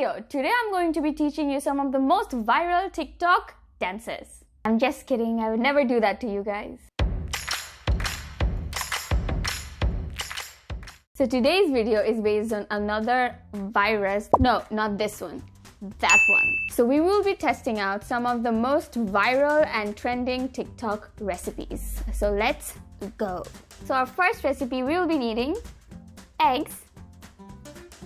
Oreo. Today I'm going to be teaching you some of the most viral TikTok dances. I'm just kidding, I would never do that to you guys. So today's video is based on another virus. No, not this one. That one. So we will be testing out some of the most viral and trending TikTok recipes. So let's go. So our first recipe, we will be needing eggs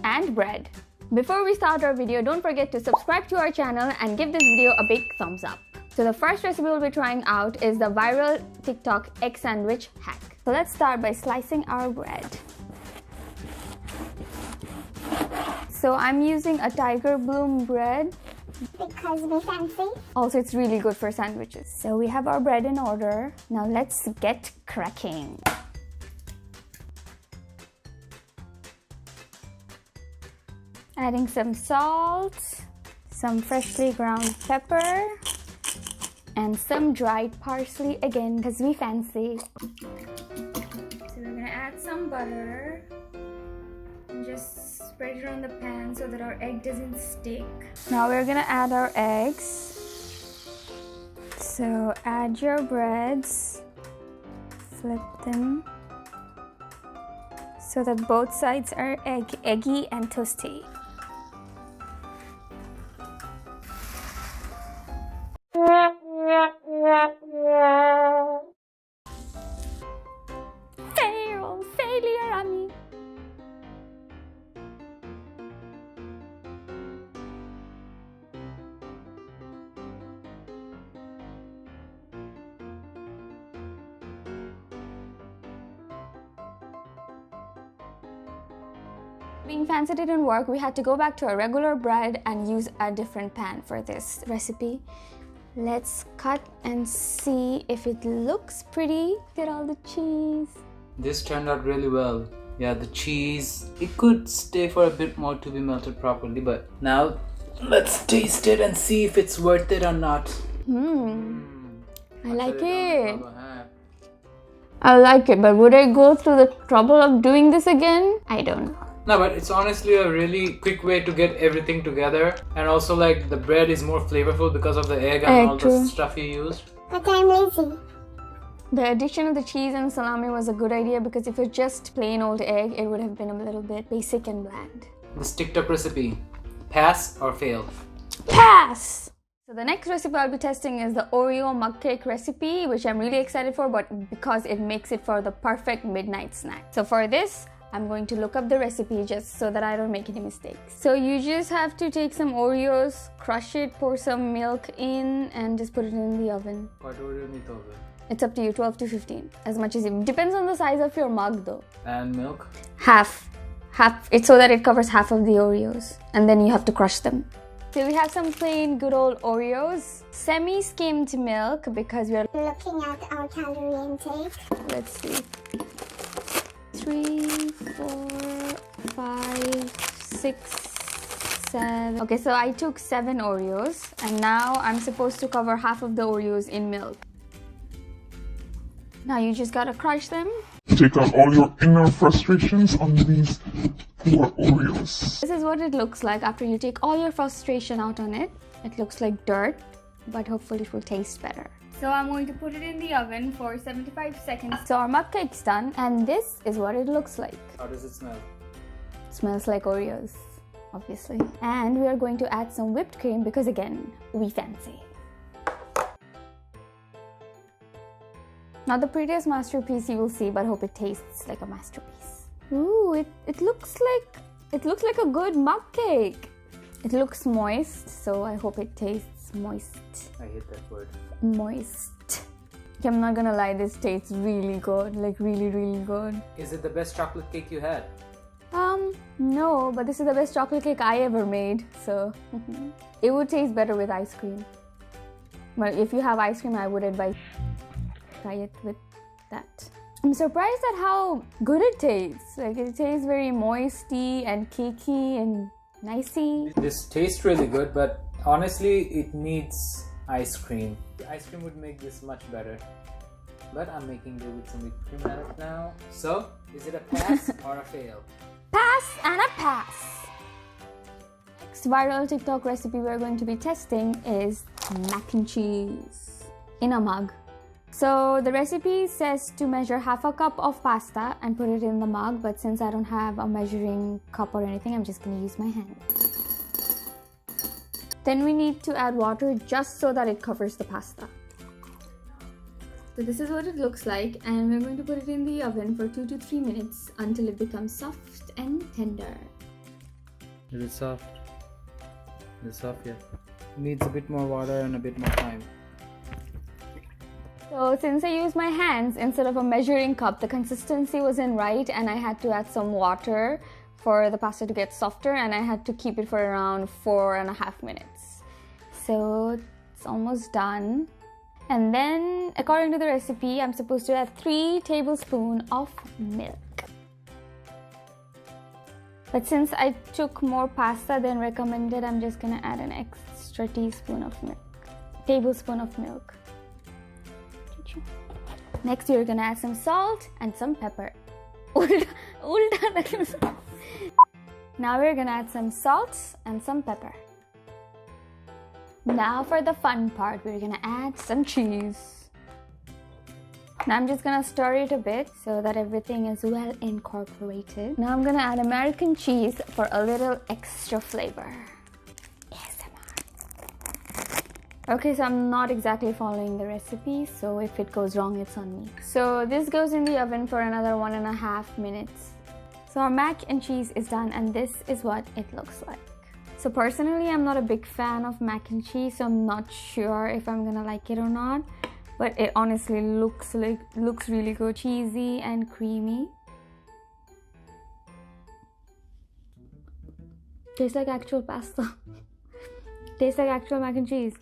and bread. Before we start our video, don't forget to subscribe to our channel and give this video a big thumbs up. So the first recipe we'll be trying out is the viral TikTok egg sandwich hack. So let's start by slicing our bread. So I'm using a Tiger Bloom bread because we fancy. Also, it's really good for sandwiches. So we have our bread in order. Now let's get cracking. Adding some salt, some freshly ground pepper, and some dried parsley again because we fancy. So we're gonna add some butter and just spread it on the pan so that our egg doesn't stick. Now we're gonna add our eggs. So add your breads, flip them so that both sides are eggy and toasty. Failure, Ami. Being fancy didn't work, we had to go back to our regular bread and use a different pan for this recipe. Let's cut and see if it looks pretty. Get all the cheese. This turned out really well. Yeah, the cheese, it could stay for a bit more to be melted properly, but now let's taste it and see if it's worth it or not. I like it. I like it, but would I go through the trouble of doing this again? I don't know. No, but it's honestly a really quick way to get everything together, and also like the bread is more flavorful because of the egg and all the stuff you used. But I'm lazy. The addition of the cheese and salami was a good idea because if it's just plain old egg, it would have been a little bit basic and bland. This TikTok recipe, pass or fail? Pass! So the next recipe I'll be testing is the Oreo Mug Cake recipe, which I'm really excited for, but because it makes it for the perfect midnight snack. So for this, I'm going to look up the recipe just so that I don't make any mistakes. So you just have to take some Oreos, crush it, pour some milk in, and just put it in the oven. What Oreo need oven? It's up to you, 12 to 15, as much as you. Depends on the size of your mug though. And milk? Half. It's so that it covers half of the Oreos, and then you have to crush them. So we have some plain good old Oreos, semi-skimmed milk because we are looking at our calorie intake. Let's see. 3, 4, 5, 6, 7. Okay, so I took 7 Oreos, and now I'm supposed to cover half of the Oreos in milk. Now you just gotta crush them. Take out all your inner frustrations on these poor Oreos. This is what it looks like after you take all your frustration out on it. It looks like dirt, but hopefully it will taste better. So I'm going to put it in the oven for 75 seconds. So our mug cake's done, and this is what it looks like. How does it smell? It smells like Oreos, obviously. And we are going to add some whipped cream because again, we fancy. Not the prettiest masterpiece you will see, but hope it tastes like a masterpiece. Ooh, it looks like a good mug cake. It looks moist, so I hope it tastes moist. I hate that word. Moist. Okay, I'm not gonna lie, this tastes really good, like really, really good. Is it the best chocolate cake you had? No, but this is the best chocolate cake I ever made, so it would taste better with ice cream. Well, if you have ice cream, I would advise try it with that. I'm surprised at how good it tastes. Like, it tastes very moisty and cakey and nicey. This tastes really good, but honestly, it needs ice cream. The ice cream would make this much better. But I'm making do with some whipped cream out of now. So, is it a pass or a fail? Pass and a pass. next viral TikTok recipe we're going to be testing is mac and cheese in a mug. So the recipe says to measure half a cup of pasta and put it in the mug, but since I don't have a measuring cup or anything, I'm just going to use my hand. Then we need to add water just so that it covers the pasta. So this is what it looks like, and we're going to put it in the oven for 2 to 3 minutes until it becomes soft and tender. Is it soft? Is it soft yet? Needs a bit more water and a bit more time. So since I used my hands instead of a measuring cup, the consistency wasn't right and I had to add some water for the pasta to get softer, and I had to keep it for around 4.5 minutes. So it's almost done. And then according to the recipe, I'm supposed to add 3 tablespoons of milk. But since I took more pasta than recommended, I'm just gonna add an extra tablespoon of milk. Next, we're gonna add some salt and some pepper. Now we're gonna add some salt and some pepper. Now for the fun part, we're gonna add some cheese. Now I'm just gonna stir it a bit so that everything is well incorporated. Now I'm gonna add American cheese for a little extra flavor. Okay, so I'm not exactly following the recipe, so if it goes wrong, it's on me. So this goes in the oven for another 1.5 minutes. So our mac and cheese is done, and this is what it looks like. So personally, I'm not a big fan of mac and cheese, so I'm not sure if I'm gonna like it or not. But it honestly looks really good, cheesy and creamy. Tastes like actual pasta. Tastes like actual mac and cheese.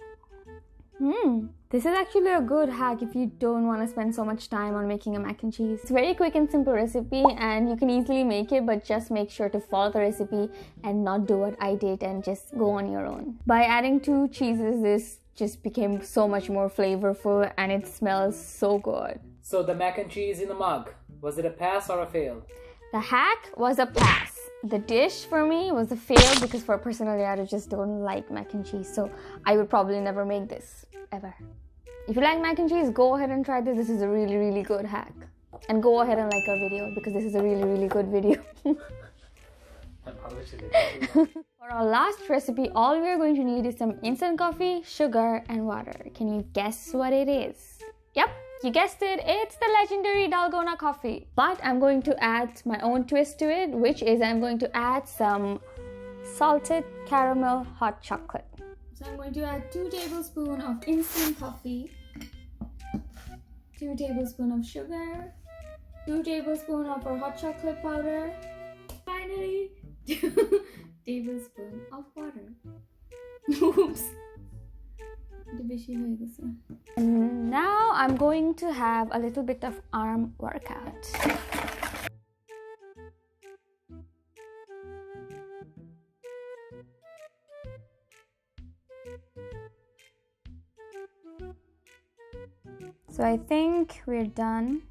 This is actually a good hack if you don't want to spend so much time on making a mac and cheese. It's a very quick and simple recipe and you can easily make it, but just make sure to follow the recipe and not do what I did and just go on your own. By adding 2 cheeses, this just became so much more flavorful and it smells so good. So the mac and cheese in the mug, was it a pass or a fail? The hack was a pass. The dish for me was a fail because personally I just don't like mac and cheese, so I would probably never make this ever. If you like mac and cheese, go ahead and try this. This is a really good hack, and go ahead and like our video because this is a really good video. For our last recipe, all we are going to need is some instant coffee, sugar and water. Can you guess what it is? Yep, you guessed it, it's the legendary Dalgona coffee. But I'm going to add my own twist to it, which is I'm going to add some salted caramel hot chocolate. So I'm going to add 2 tablespoons of instant coffee, 2 tablespoons of sugar, 2 tablespoons of our hot chocolate powder, finally 2 tablespoons of water. Oops. And now I'm going to have a little bit of arm workout. So I think we're done.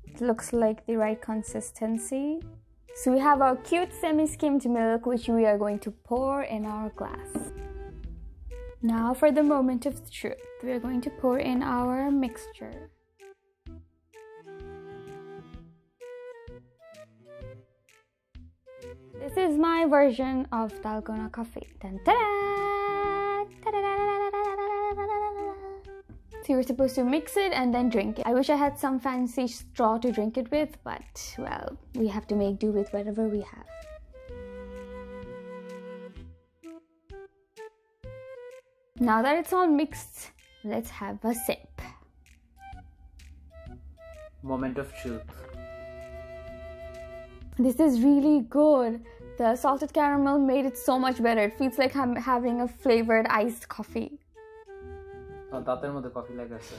It looks like the right consistency. So we have our cute semi-skimmed milk, which we are going to pour in our glass. Now for the moment of truth, we are going to pour in our mixture. This is my version of Dalgona coffee. Dun, ta-da! So you're supposed to mix it and then drink it. I wish I had some fancy straw to drink it with, but well, we have to make do with whatever we have. Now that it's all mixed, let's have a sip. Moment of truth. This is really good. The salted caramel made it so much better. It feels like I'm having a flavored iced coffee. Oh, datar mother coffee like that, sir.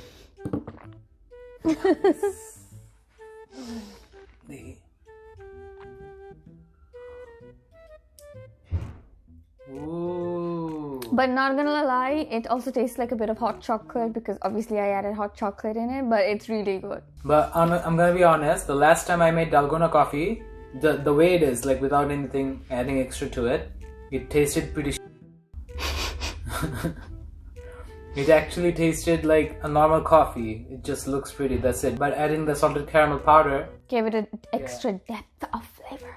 Ooh. But not gonna lie, it also tastes like a bit of hot chocolate because obviously I added hot chocolate in it, but it's really good. But I'm gonna be honest, the last time I made Dalgona coffee, the way it is, like without anything adding extra to it, It tasted pretty It actually tasted like a normal coffee. It just looks pretty, that's it. But adding the salted caramel powder gave it an extra depth of flavor.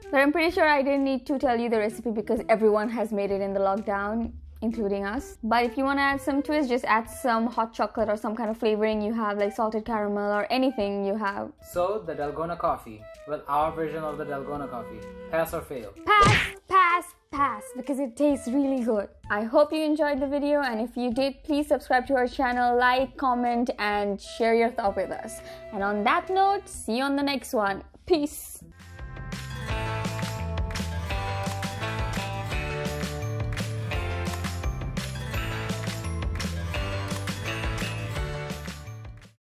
But I'm pretty sure I didn't need to tell you the recipe because everyone has made it in the lockdown, including us. But if you want to add some twist, just add some hot chocolate or some kind of flavoring you have, like salted caramel or anything you have. So, the Dalgona coffee. Well, our version of the Dalgona coffee. Pass or fail? Pass, because it tastes really good. I hope you enjoyed the video, and if you did, please subscribe to our channel, like, comment, and share your thought with us. And on that note, see you on the next one. Peace.